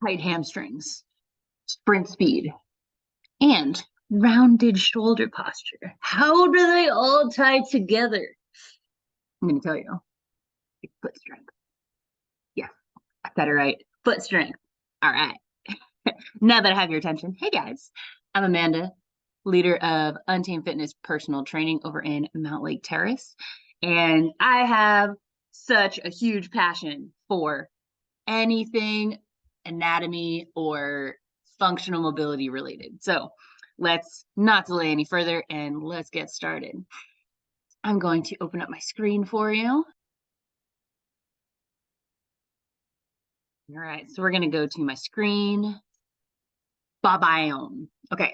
tight hamstrings, sprint speed, and rounded shoulder posture. How do they all tie together? I'm going to tell you. Foot strength. Yeah, I got it right. Foot strength. All right. Now that I have your attention, hey guys, I'm Amanda, leader of Untamed Fitness personal training over in Mount Lake Terrace. And I have such a huge passion for anything anatomy or functional mobility related. So let's not delay any further and let's get started. I'm going to open up my screen for you. All right, so we're going to go to my screen. Biome. Okay,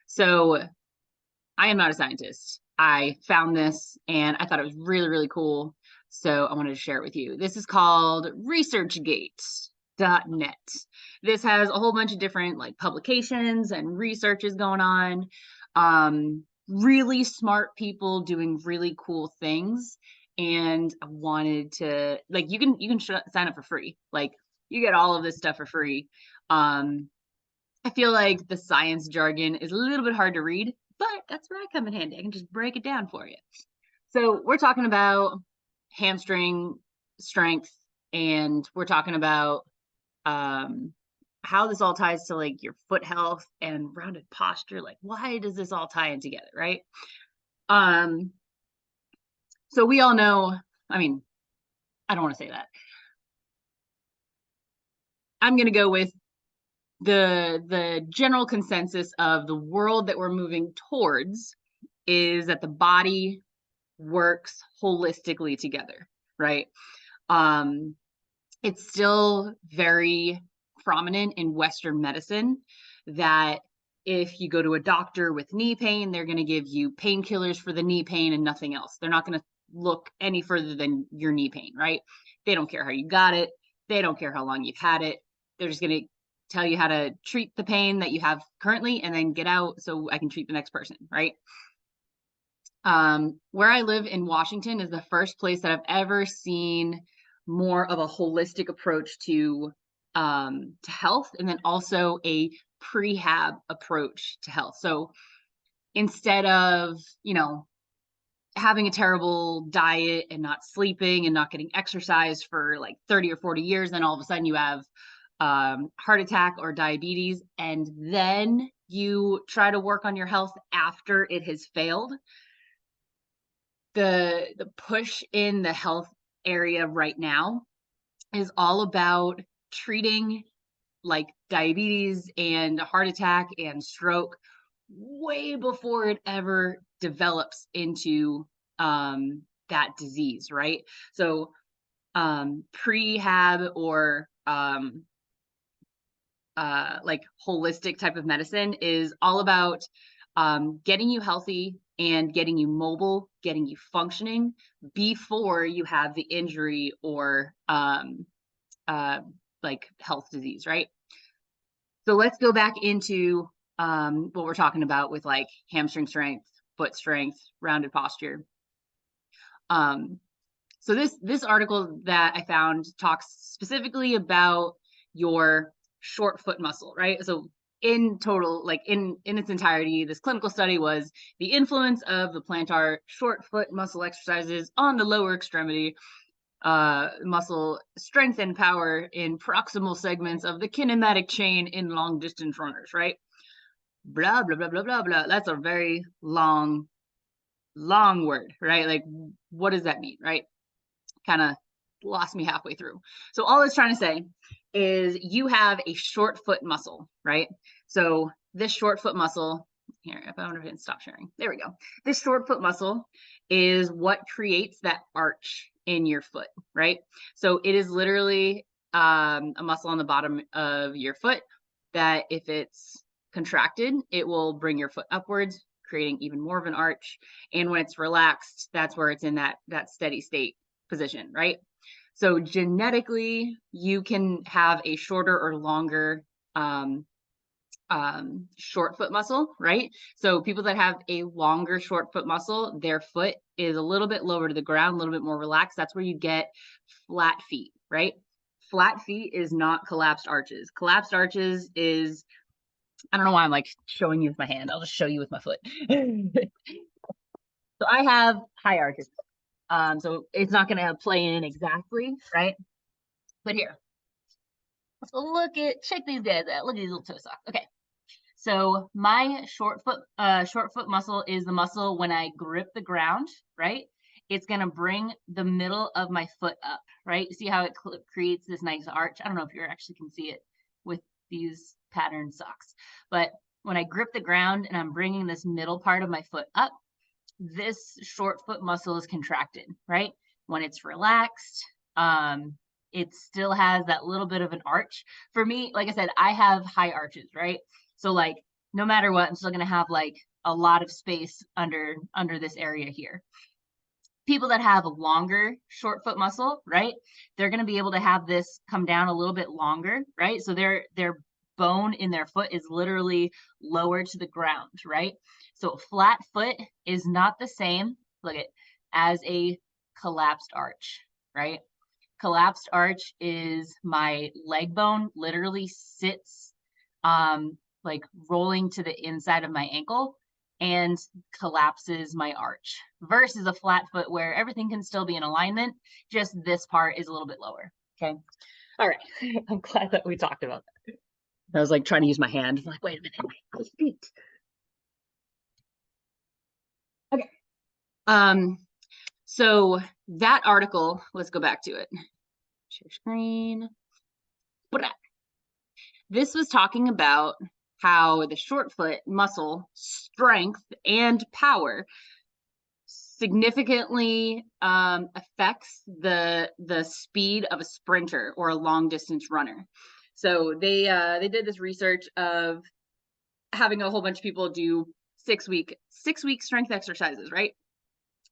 so I am not a scientist. I found this and I thought it was really, really cool. So I wanted to share it with you. This is called researchgate.net. This has a whole bunch of different like publications and researches going on. Really smart people doing really cool things. And I wanted to like you can sign up for free. Like you get all of this stuff for free. I feel like the science jargon is a little bit hard to read, but that's where I come in handy. I can just break it down for you. So we're talking about hamstring strength, and we're talking about how this all ties to like your foot health and rounded posture. Like, why does this all tie in together, right? So we all know, I mean, I don't want to say that. I'm going to go with the general consensus of the world that we're moving towards is that the body works holistically together, right? It's still very prominent in Western medicine that if you go to a doctor with knee pain, they're going to give you painkillers for the knee pain and nothing else. They're not going to look any further than your knee pain, right? They don't care how you got it. They don't care how long you've had it. They're just going to tell you how to treat the pain that you have currently and then get out so I can treat the next person, right? Where I live in Washington is the first place that I've ever seen more of a holistic approach to health, and then also a prehab approach to health. So instead of, having a terrible diet and not sleeping and not getting exercise for like 30 or 40 years, then all of a sudden you have heart attack or diabetes, and then you try to work on your health after it has failed. The push in the health area right now is all about treating like diabetes and heart attack and stroke way before it ever develops into that disease, right? So prehab or like holistic type of medicine is all about getting you healthy and getting you mobile, getting you functioning before you have the injury or like health disease, right? So let's go back into what we're talking about with like hamstring strength, foot strength, rounded posture. So this article that I found talks specifically about your short foot muscle, right? So in total, like in its entirety, this clinical study was the influence of the plantar short foot muscle exercises on the lower extremity muscle strength and power in proximal segments of the kinematic chain in long distance runners, right? Blah, blah, blah, blah, blah, blah. That's a very long word, right? Like, what does that mean, right? Kind of lost me halfway through. So all it's trying to say is you have a short foot muscle, right? So this short foot muscle, here, if I wonder if I can stop sharing. There we go. This short foot muscle is what creates that arch in your foot, right? So it is literally a muscle on the bottom of your foot that if it's contracted, it will bring your foot upwards, creating even more of an arch. And when it's relaxed, that's where it's in that steady state position, right? So genetically, you can have a shorter or longer short foot muscle, right? So people that have a longer short foot muscle, their foot is a little bit lower to the ground, a little bit more relaxed. That's where you get flat feet, right? Flat feet is not collapsed arches. Collapsed arches is, I don't know why I'm like showing you with my hand. I'll just show you with my foot. So I have high arches. So it's not going to play in exactly, right? But here, check these guys out. Look at these little toe socks. Okay. So my short foot muscle is the muscle when I grip the ground, right? It's going to bring the middle of my foot up, right? See how it creates this nice arch? I don't know if you actually can see it with these patterned socks, but when I grip the ground and I'm bringing this middle part of my foot up, this short foot muscle is contracted, right? When it's relaxed, it still has that little bit of an arch. For me, like I said, I have high arches, right? So like no matter what, I'm still gonna have like a lot of space under this area here. People that have a longer short foot muscle, right? They're gonna be able to have this come down a little bit longer, right? So their bone in their foot is literally lower to the ground, right? So a flat foot is not the same, look at, as a collapsed arch, right? Collapsed arch is my leg bone literally sits like rolling to the inside of my ankle and collapses my arch versus a flat foot where everything can still be in alignment, just this part is a little bit lower. Okay. All right. I'm glad that we talked about that. I was like trying to use my hand. I'm like, wait a minute, my feet. Okay. So that article, let's go back to it. Share screen. This was talking about how the short foot muscle strength and power significantly affects the speed of a sprinter or a long distance runner. So they did this research of having a whole bunch of people do 6 week strength exercises, right?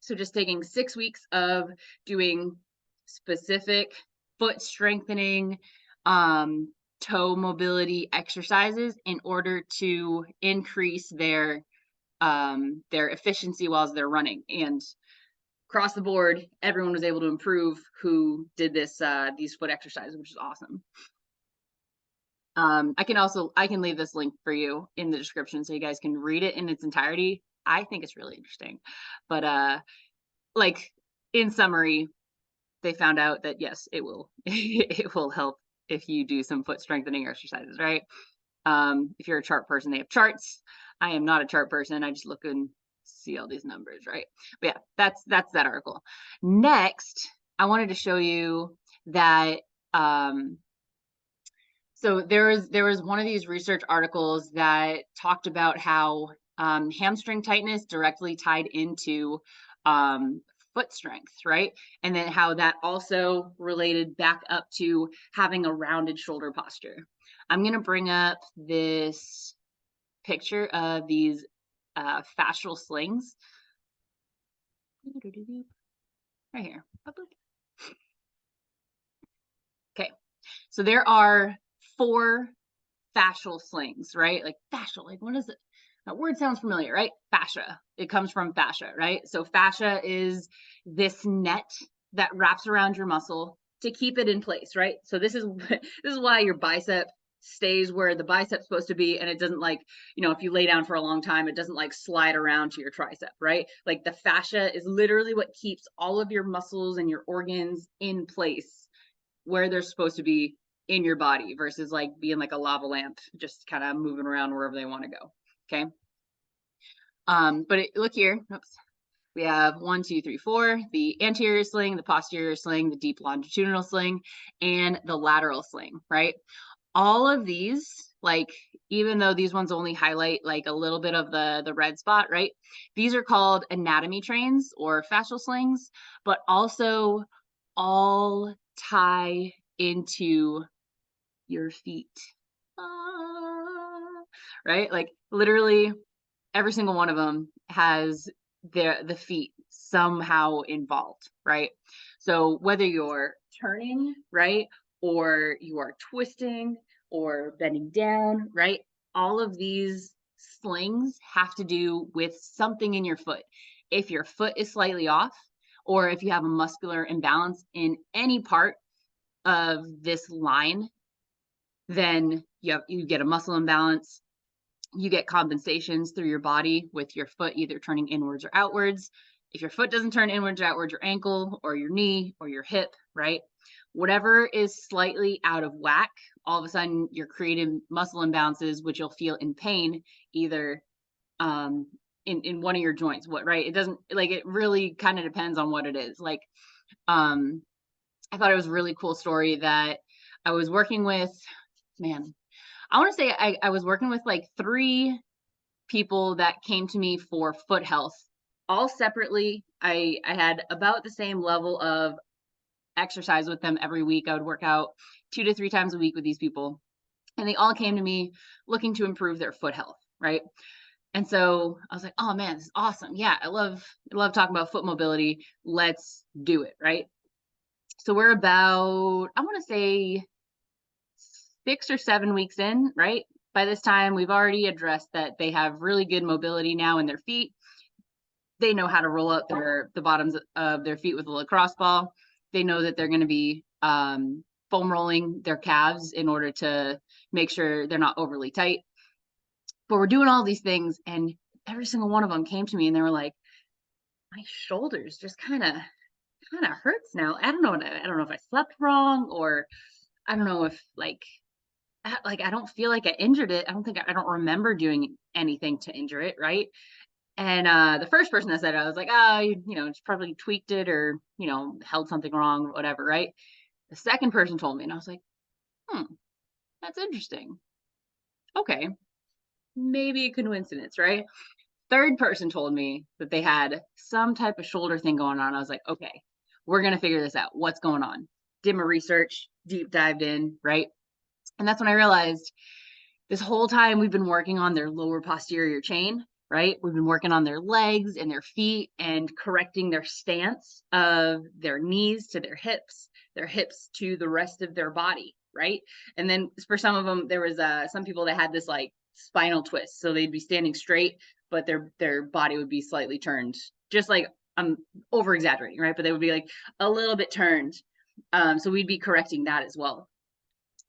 So just taking 6 weeks of doing specific foot strengthening, toe mobility exercises in order to increase their efficiency while they're running. And across the board, everyone was able to improve who did this these foot exercises, which is awesome. I can leave this link for you in the description so you guys can read it in its entirety. I think it's really interesting. But like in summary, they found out that yes, it will it will help if you do some foot strengthening exercises, right? If you're a chart person, they have charts. I am not a chart person. I just look and see all these numbers, right? But yeah, that's that article. Next, I wanted to show you that so there was one of these research articles that talked about how hamstring tightness directly tied into foot strength, right? And then how that also related back up to having a rounded shoulder posture. I'm going to bring up this picture of these fascial slings. Right here. Okay, so there are 4 fascial slings, right? Like fascial, like what is it? That word sounds familiar, right? Fascia. It comes from fascia, right? So fascia is this net that wraps around your muscle to keep it in place, right? So this is why your bicep stays where the bicep's supposed to be, and it doesn't like, if you lay down for a long time, it doesn't like slide around to your tricep, right? Like the fascia is literally what keeps all of your muscles and your organs in place where they're supposed to be in your body versus like being like a lava lamp, just kind of moving around wherever they want to go. Okay. But look here. Oops. We have 1, 2, 3, 4, the anterior sling, the posterior sling, the deep longitudinal sling, and the lateral sling, right? All of these, like, even though these ones only highlight like a little bit of the red spot, right? These are called anatomy trains or fascial slings, but also all tie into your feet. Right? Like literally every single one of them has the feet somehow involved, right? So whether you're turning, right, or you are twisting or bending down, right, all of these slings have to do with something in your foot. If your foot is slightly off, or if you have a muscular imbalance in any part, of this line, then you get a muscle imbalance. You get compensations through your body with your foot either turning inwards or outwards. If your foot doesn't turn inwards or outwards, your ankle or your knee or your hip, right? Whatever is slightly out of whack, all of a sudden you're creating muscle imbalances, which you'll feel in pain either in one of your joints. What, right? It doesn't, like, it really kind of depends on what it is. Like, I thought it was a really cool story that I was working with, man, I want to say I was working with like 3 people that came to me for foot health, all separately. I had about the same level of exercise with them every week. I would work out 2 to 3 times a week with these people, and they all came to me looking to improve their foot health, right? And so I was like, oh man, this is awesome. Yeah, I love talking about foot mobility. Let's do it, right? So we're about, I want to say 6 or 7 weeks in, right? By this time, we've already addressed that they have really good mobility now in their feet. They know how to roll up the bottoms of their feet with a lacrosse ball. They know that they're going to be foam rolling their calves in order to make sure they're not overly tight. But we're doing all these things, and every single one of them came to me and they were like, my shoulders just kind of hurts now. I don't know if I slept wrong, or I don't know if I don't feel like I injured it. I don't remember doing anything to injure it, right? And the first person that said it, I was like, oh, you know, just probably tweaked it, or, you know, held something wrong, whatever, right? The second person told me, and I was like, that's interesting. Okay, maybe a coincidence, right? Third person told me that they had some type of shoulder thing going on. I was like, okay, we're going to figure this out. What's going on? Did my research, deep dived in, right? And that's when I realized this whole time we've been working on their lower posterior chain, right? We've been working on their legs and their feet and correcting their stance of their knees to their hips to the rest of their body, right? And then for some of them, there was some people that had this like spinal twist. So they'd be standing straight, but their body would be slightly turned, just like I'm over exaggerating, right? But they would be like a little bit turned. So we'd be correcting that as well.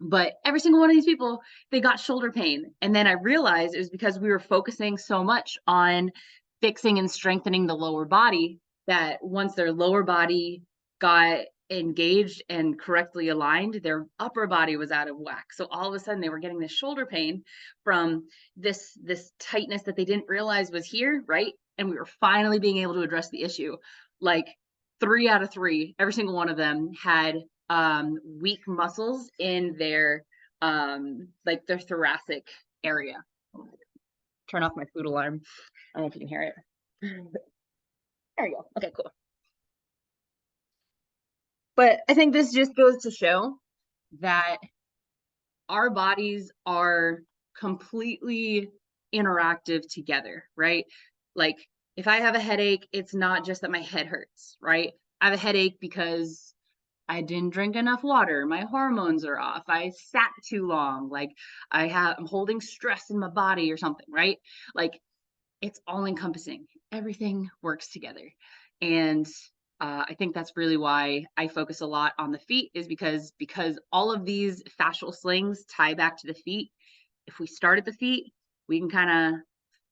But every single one of these people, they got shoulder pain. And then I realized it was because we were focusing so much on fixing and strengthening the lower body, that once their lower body got engaged and correctly aligned, their upper body was out of whack. So all of a sudden they were getting this shoulder pain from this tightness that they didn't realize was here, right? And we were finally being able to address the issue. Like 3 out of 3, every single one of them had weak muscles in their like their thoracic area. Turn off my food alarm. I don't know if you can hear it. There we go. Okay, cool. But I think this just goes to show that our bodies are completely interactive together, right? Like if I have a headache, it's not just that my head hurts, right? I have a headache because I didn't drink enough water. My hormones are off. I sat too long. Like I'm holding stress in my body or something, right? Like it's all encompassing. Everything works together. And I think that's really why I focus a lot on the feet, is because all of these fascial slings tie back to the feet. If we start at the feet, we can kind of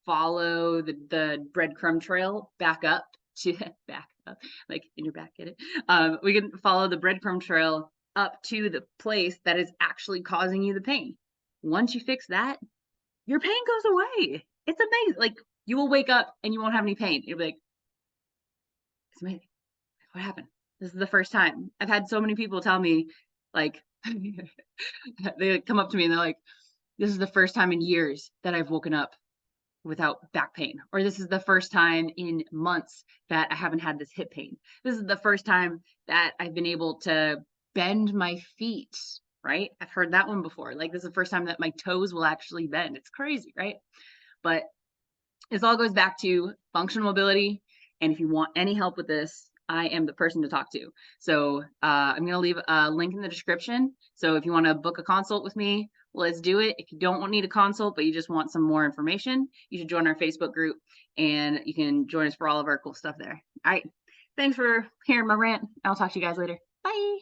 follow the breadcrumb trail back up to back up, like in your back, get it? We can follow the breadcrumb trail up to the place that is actually causing you the pain. Once you fix that, your pain goes away. It's amazing. Like you will wake up and you won't have any pain. You'll be like, it's amazing. What happened? This is the first time. I've had so many people tell me, like, they come up to me and they're like, this is the first time in years that I've woken up without back pain, or this is the first time in months that I haven't had this hip pain. This is the first time that I've been able to bend my feet, right? I've heard that one before. Like this is the first time that my toes will actually bend. It's crazy, right? But this all goes back to functional mobility. And if you want any help with this, I am the person to talk to. So I'm going to leave a link in the description. So if you want to book a consult with me, let's do it. If you don't need a consult, but you just want some more information, you should join our Facebook group and you can join us for all of our cool stuff there. All right. Thanks for hearing my rant. I'll talk to you guys later. Bye.